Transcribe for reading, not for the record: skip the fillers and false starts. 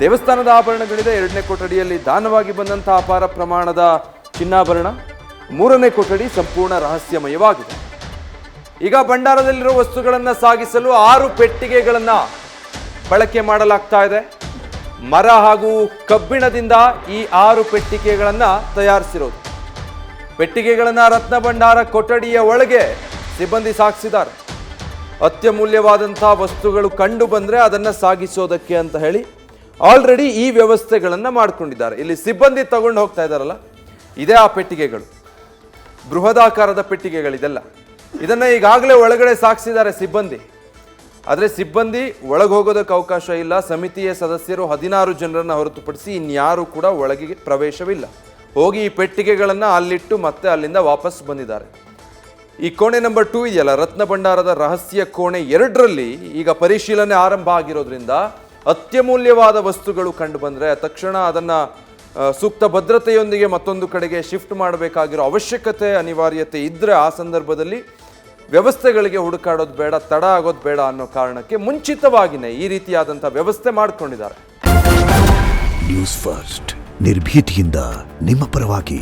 ದೇವಸ್ಥಾನದ ಆಭರಣಗಳಿದೆ. 2ನೇ ಕೊಠಡಿಯಲ್ಲಿ ದಾನವಾಗಿ ಬಂದಂತಹ ಅಪಾರ ಪ್ರಮಾಣದ ಚಿನ್ನಾಭರಣ. 3ನೇ ಕೊಠಡಿ ಸಂಪೂರ್ಣ ರಹಸ್ಯಮಯವಾಗಿದೆ. ಈಗ ಭಂಡಾರದಲ್ಲಿರುವ ವಸ್ತುಗಳನ್ನು ಸಾಗಿಸಲು 6 ಪೆಟ್ಟಿಗೆಗಳನ್ನು ಬಳಕೆ ಮಾಡಲಾಗ್ತಾ ಇದೆ. ಮರ ಹಾಗೂ ಕಬ್ಬಿಣದಿಂದ ಈ 6 ಪೆಟ್ಟಿಗೆಗಳನ್ನು ತಯಾರಿಸಿರೋದು. ಪೆಟ್ಟಿಗೆಗಳನ್ನು ರತ್ನ ಭಂಡಾರ ಕೊಠಡಿಯ ಒಳಗೆ ಸಿಬ್ಬಂದಿ ಸಾಗಿಸಿದ್ದಾರೆ. ಅತ್ಯಮೂಲ್ಯವಾದಂತಹ ವಸ್ತುಗಳು ಕಂಡು ಬಂದರೆ ಅದನ್ನು ಸಾಗಿಸೋದಕ್ಕೆ ಅಂತ ಹೇಳಿ ಆಲ್ರೆಡಿ ಈ ವ್ಯವಸ್ಥೆಗಳನ್ನು ಮಾಡಿಕೊಂಡಿದ್ದಾರೆ. ಇಲ್ಲಿ ಸಿಬ್ಬಂದಿ ತಗೊಂಡು ಹೋಗ್ತಾ ಇದ್ದಾರಲ್ಲ, ಇದೇ ಆ ಪೆಟ್ಟಿಗೆಗಳು, ಬೃಹದಾಕಾರದ ಪೆಟ್ಟಿಗೆಗಳಿದೆಲ್ಲ. ಇದನ್ನು ಈಗಾಗಲೇ ಒಳಗಡೆ ಸಾಗಿಸಿದ್ದಾರೆ ಸಿಬ್ಬಂದಿ. ಆದರೆ ಸಿಬ್ಬಂದಿ ಒಳಗೆ ಹೋಗೋದಕ್ಕೆ ಅವಕಾಶ ಇಲ್ಲ. ಸಮಿತಿಯ ಸದಸ್ಯರು 16 ಜನರನ್ನು ಹೊರತುಪಡಿಸಿ ಇನ್ಯಾರೂ ಕೂಡ ಒಳಗೆ ಪ್ರವೇಶವಿಲ್ಲ. ಹೋಗಿ ಈ ಪೆಟ್ಟಿಗೆಗಳನ್ನು ಅಲ್ಲಿಟ್ಟು ಮತ್ತೆ ಅಲ್ಲಿಂದ ವಾಪಸ್ ಬಂದಿದ್ದಾರೆ. ಈ ಕೋಣೆ ನಂಬರ್ 2 ಇದೆಯಲ್ಲ, ರತ್ನ ಭಂಡಾರದ ರಹಸ್ಯ ಕೋಣೆ 2ರಲ್ಲಿ ಈಗ ಪರಿಶೀಲನೆ ಆರಂಭ ಆಗಿರೋದ್ರಿಂದ ಅತ್ಯಮೂಲ್ಯವಾದ ವಸ್ತುಗಳು ಕಂಡು ಬಂದರೆ ತಕ್ಷಣ ಅದನ್ನು ಸೂಕ್ತ ಭದ್ರತೆಯೊಂದಿಗೆ ಮತ್ತೊಂದು ಕಡೆಗೆ ಶಿಫ್ಟ್ ಮಾಡಬೇಕಾಗಿರೋ ಅವಶ್ಯಕತೆ ಅನಿವಾರ್ಯತೆ ಇದ್ದರೆ ಆ ಸಂದರ್ಭದಲ್ಲಿ ವ್ಯವಸ್ಥೆಗಳಿಗೆ ಹುಡುಕಾಡೋದು ಬೇಡ, ತಡ ಆಗೋದು ಬೇಡ ಅನ್ನೋ ಕಾರಣಕ್ಕೆ ಮುಂಚಿತವಾಗಿಯೇ ಈ ರೀತಿಯಾದಂಥ ವ್ಯವಸ್ಥೆ ಮಾಡಿಕೊಂಡಿದ್ದಾರೆ. ನ್ಯೂಸ್ ಫಸ್ಟ್ ನಿರ್ಭೀತಿಯಿಂದ ನಿಮ್ಮ ಪರವಾಗಿ.